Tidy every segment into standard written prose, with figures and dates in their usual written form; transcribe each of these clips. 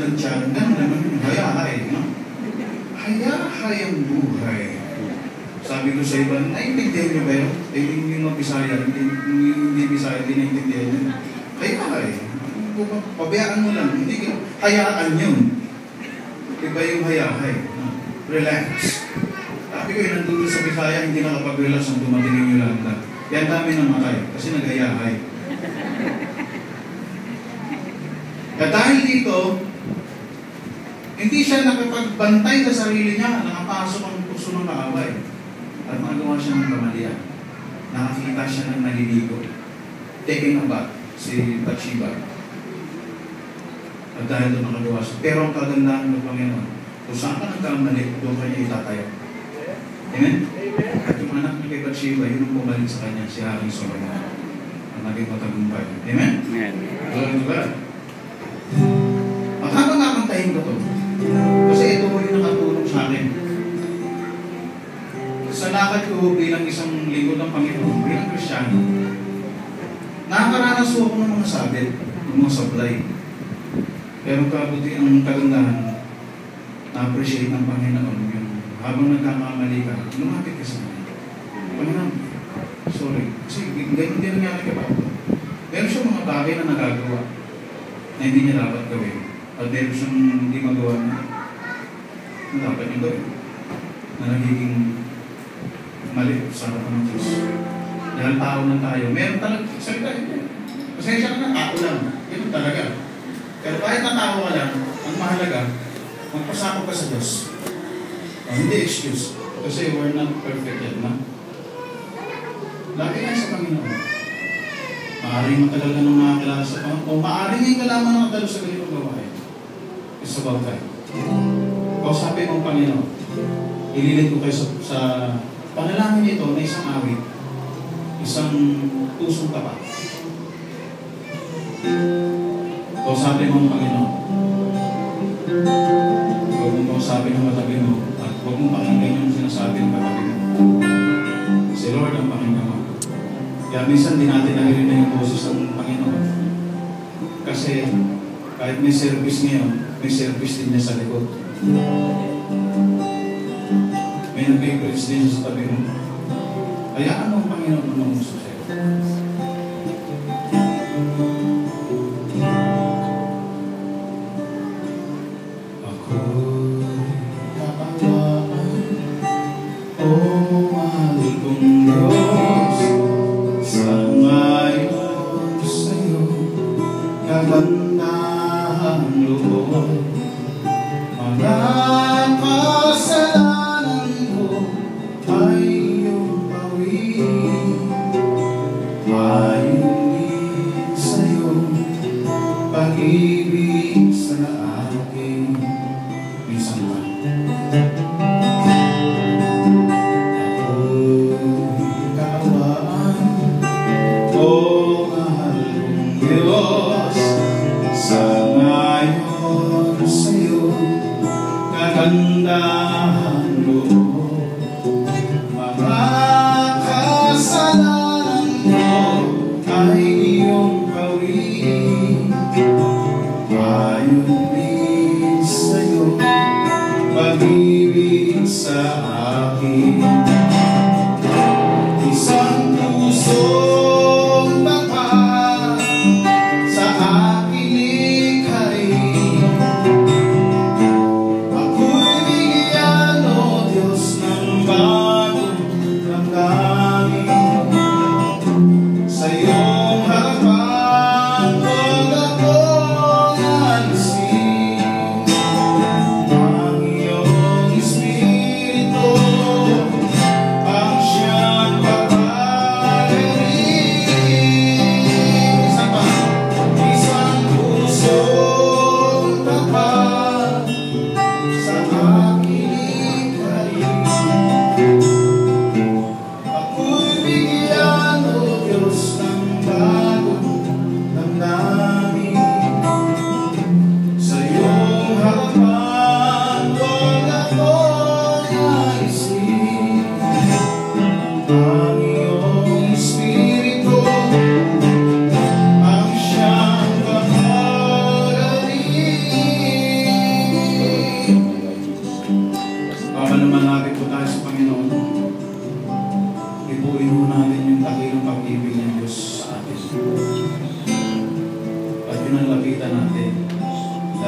tansyahan. Ganun naman yung hayahay. No? Hayahay ang buhay. Sabi ko sa iba, naiintindihan nyo ba yun? Eh, hindi mo Bisaya, hindi Bisaya, hindi naiintindihan nyo. Hayahay. Pabayaan mo lang. Hindi ka, hayaan yun. Iba yung hayahay. Relax. Sabi ko, nandun sa Bisaya, hindi nakapag-relax ang dumating yung Yolanda. Yan dami namatay, kasi naghayahay. At dahil dito, hindi siya nakapagbantay sa sarili niya, nakapasok ang puso ng kaaway. At magawa siya ng kamalian. Nakakita siya ng naliligo. Taking a bath, si Bathsheba. At dahil doon nakagawa siya. Pero ang kagandahan ng Panginoon, kung saan ka nagkamali, doon ka niya itatayo. Amen? At yung anak niya kay Bathsheba, yun ang bumalik sa kanya, si Haring Solomon. Ang naging matagumpay. Amen? Amen. Glory to God. At habang nakantahin ko ito, kasi ito mo yung nakatulong sa akin. Sa lakad ko bilang isang lingkod ng Panginoon, bilang Kristiyano, nakakaranas ko ng mga sabit, ng mga supply. Pero kabuti ang kagandahan, na-appreciate ng Panginoon yung habang nagkakamali ka, lumapit ka sa Panginoon. Panginoon, sorry. Kasi ganyan din nangyari kay Papa. Meron siyang mga bagay na nagagawa na hindi niya dapat gawin. At meron siyang hindi magawa na dapat niya gawin. Na nagiging mali sa harapan ng Diyos. Dahil tao na tayo. Meron talaga, salita yun. Pasensya ka na, tao lang. Yun talaga. Pero kahit na tao ka lang, ang mahalaga, magpasakop ka sa Diyos. Hindi excuse. Kasi we're not perfect yet, no? Lagi tayo sa Panginoon. Maaaring matagal ka nang nakakilala sa Panginoon. O maaaring ngayon ka lamang nakatalo sa ganitong gawain. It's about time. Kausapin mo ang Panginoon. Ililid ko kayo sa panalangin nito na isang awit. Isang pusong tapat. Kausapin mo ang Panginoon. Huwag mong kausapin ang katabi mo. At huwag mong pakinggan yung sinasabi ng katabi mo. Si Lord ang pakinggan mo. Kaya minsan din natin narinig yung boses ng Panginoon. Kasi kahit may service ngayon, may service din niya sa likod. May nag-praise din siya sa tabi mo. Hayaan mo ang Panginoon ang mamuso sa'yo.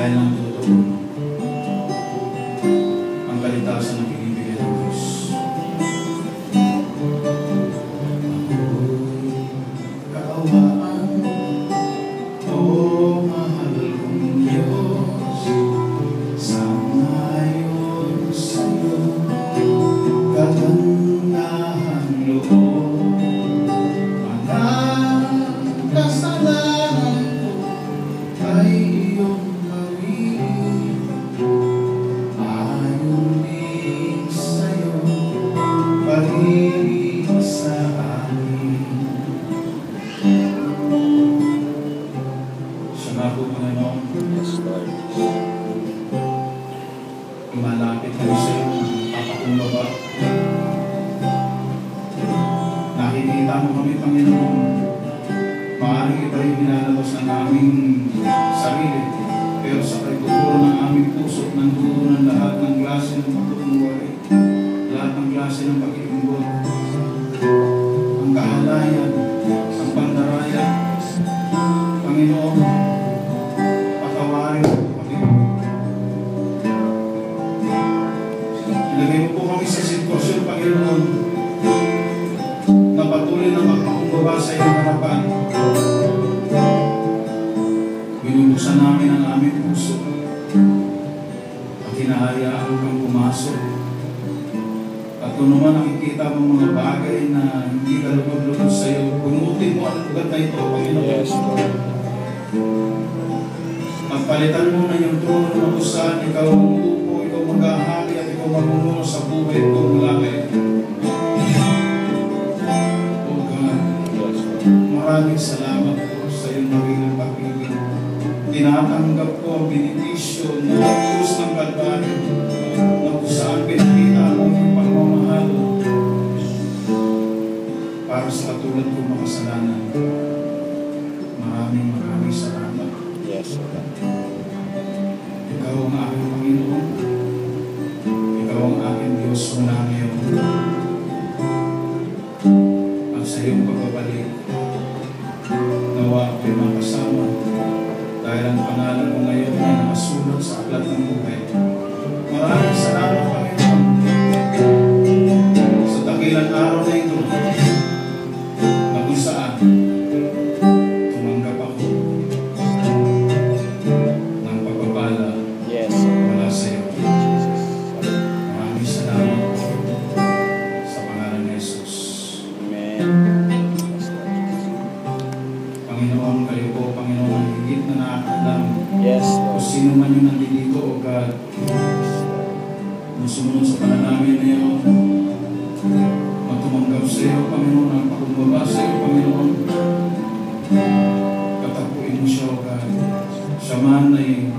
Dahil ang totoo, ang kaligtasan na pinibigay ng Diyos. Kaawaan, o mahal kong Diyos, sangayon sa'yo, kagandahan loob, mga kasalanan ko ay iyong gawin, ayon din sa'yo, pag-ibig sa akin. Siya nga po, Panginoon, lumalapit kami sa'yo, papakumbaba. Nakikita mo kami, Panginoon, maaaring iba yung nilalabas ng aming sarili, pero sa pagkuturo ng aming puso, nandunan lahat ng klase ng pagkukunwari, lahat ng klase ng pag-iimbot, ang kahalayan, ang pandarayan. Panginoon, patawarin mo, Panginoon. Ilagay mo po kami sa sitwasyon, Panginoon, na patuloy na magpakumbaba sa iyong harapan. Binubuksan namin ang aming puso at hinahayaan kang pumasok. At kung naman nakikita mo mga bagay na hindi ka lubog-lubog sa iyo, punutin mo ang lugar na ito, Panginoon. Yes, Lord. Magpalitan mo na yung trono na kung saan ikaw ang upo, ikaw maghahari at ikaw mamumuno sa buhay ito mula ngayon. O God, maraming salamat po sa iyong magiging pag-ibig. Tinatanggap ko ang benepisyo na krus ng Kalbaryo na kung saan pinakita mo yung pagmamahal para sa katulad kong makasalanan. Maraming salamat. Yes, Lord. Ikaw ang aking Panginoon. Ikaw ang aking Diyos mula ngayon. At sa iyong pagbabalik, nawa ako'y makasama dahil ang pangalan mo ngayon ay nakasulat sa aklat ng buhay. Maraming salamat, Panginoon, sa dakilang araw na ito na kung saan tumanggap ako ng pagpapala mula sa iyo. Maraming salamat sa pangalan ni Jesus. Amen. Panginoon, kayo po, Panginoon, ang higit na nakakalam Yes, kung Lord. sino man yung nandito, O God, na sumunod sa panalangin na yun, matumanggap sa iyo, Panginoon, ang pakumbaba sa iyo, Panginoon. Katapuin mo siya, O God. Siya man ay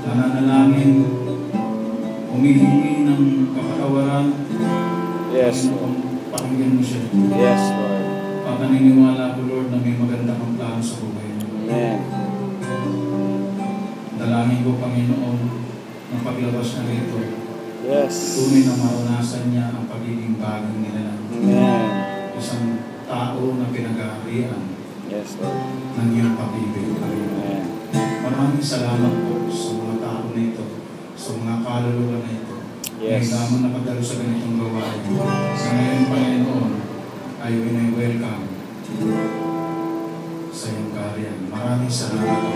nananalangin, humihingi ng kapatawaran. Yes, Panginoon, pakinggan mo siya. Yes, Lord. At naniniwala ko, Lord, na may maganda kang plano sa buhay mo. Amen. Dalangin ko, Panginoon, ng paglabas na rito, Yes. tunay na maranasan niya ang pagiging bagong nilalang. Amen. Isang tao na pinag-aarian Yes, Lord. ng iyong pag-ibig, Panginoon. Amen. Maraming salamat po sa mga tao na ito, sa mga kaluluwa na ito. Yes. Ngayon naman nakadalo sa ganitong gawain. Sa ngayon, Panginoon, ay welcome sa iyong kaharian. Maraming salamat po.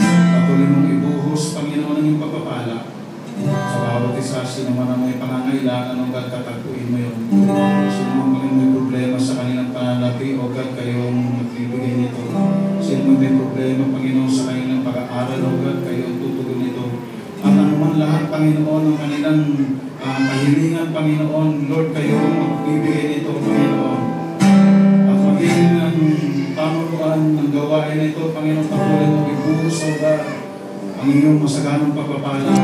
Patuloy mong ibuhos, Panginoon, ang iyong pagpapala sa bawat isa. Sino man ang may pangangailangan, O God, katagpuin mo yun. Sino man may problema sa kanilang pananapi, O God, kayo ang magbibigay nito. Sino man may problema, Panginoon, sa kanilang pag-aaral, O God, kayo ang tutugon nito. At anuman lahat, Panginoon, ng kanilang kahilingan, Panginoon, Lord, kayo ang magbibigay nito, Panginoon. At maging ang pamunuan ng gawain nito, Panginoon, patuloy mo ibuhos, O God, ang iyong masaganang pagpapala.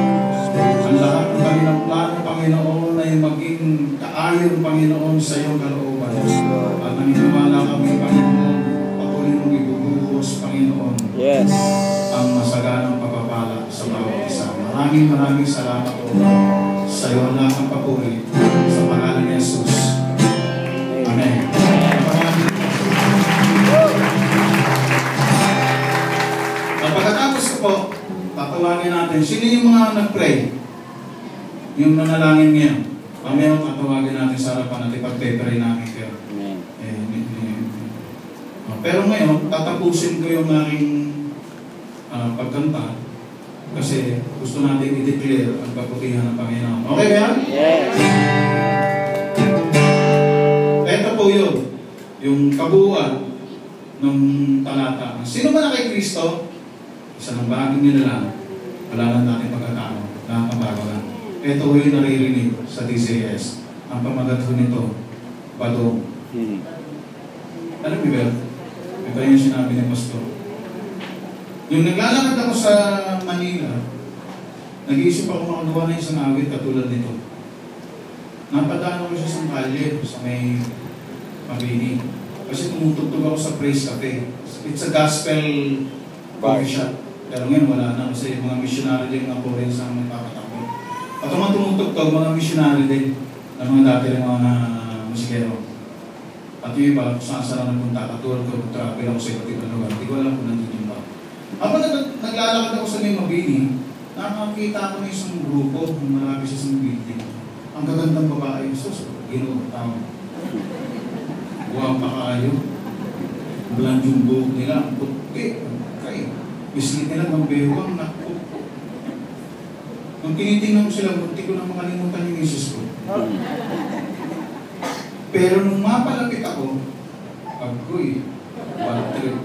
Ang lahat ng kanilang plano, Panginoon, ay maging kaayon, Panginoon, sa iyong kalooban. At naniniwala kami, Panginoon, patuloy mong ibubuhos, Panginoon, Yes. ang masaganang pagpapala sa bawat isa. Maraming salamat, O God, sa iyo lahat ng papuri sa pangalan ni Jesus. Amen. At pagkatapos ko po, tatawagin natin. Sino yung mga nag-pray? Yung nanalangin ngayon. Mamaya tatawagin natin sa harapan natin pag-pray namin kayo. Pero ngayon, tatapusin ko yung aking pagkanta kasi gusto natin i-declare ang kaputihan ng Panginoon. Okay ba yan? Yes. Ito po yun. Yung kabuuan ng talata. Sino ba na kay Kristo? Isa ng bagong nyo na lang. Wala lang natin pagkatao. Nakakabago lang. Ito yung naririnig sa DCS. Ang pamagat ko nito, Badong. Alam mo ba? Ito yung sinabi ng pastor. Yung naglalakad ako sa Manila, nag-iisip ako makagawa na isang awit katulad nito. Napadaan ako siya sa kalye, sa may Mabini. Kasi tumutugtog ako sa Praise Cafe. It's a gospel coffee shop. Pero ngayon wala na kasi mga missionary din ng Korean sa magpapatakbo. At mga tumutugtog, mga missionary din na mga dati ng mga musikero. At yung iba, kung saan saan nagpunta, katulad ko, travel ako sa iba't ibang lugar. Hindi ko alam kung nandun ba. Habang naglalakad ako sa may Mabini, nakakita ko na isang grupo, marami sa isang building. Ang gagandang babae, sus, Ginoo, tao. Buwang pa kaayo. Bland yung buhok nila, ang puti, kayo. Bislit nila, ang bewang, naku. Nung tinitingnan ko sila, munti ko na makalimutan yung misis ko. Pero nung mapalapit ako, agoy, bad trip.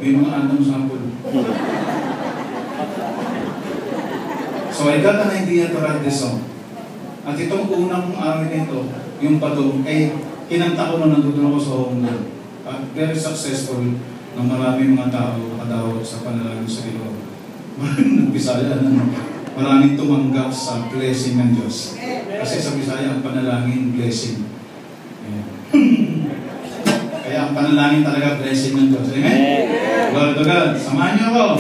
May mga andong sample. So I got an idea to write this song. At itong unang awit nito, yung Badong, kinanta ko nung nandun ako sa home run. At very successful ng maraming mga tao nakadawat sa panalangin sa Ginoo. Nag-Bisaya na maraming tumanggap sa blessing ng Diyos. Kasi sa Bisaya, ang panalangin, blessing. Kaya ang panalangin talaga, blessing ng Diyos. Amen? Glory to God. Samahan niyo ako.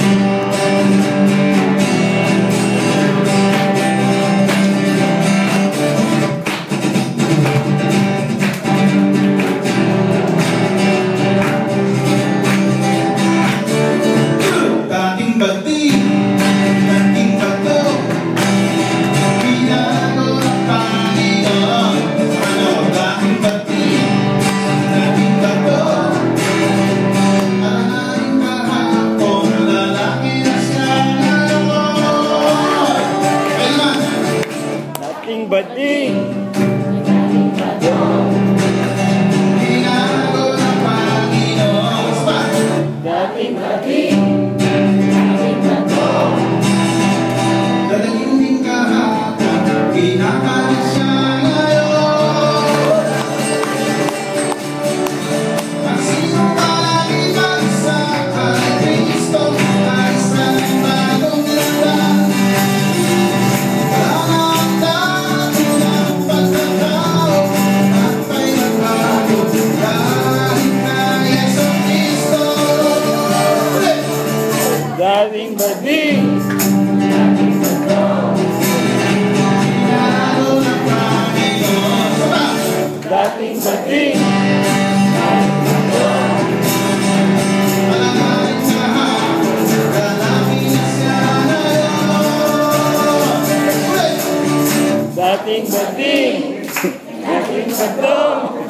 Dating bading, dating badong.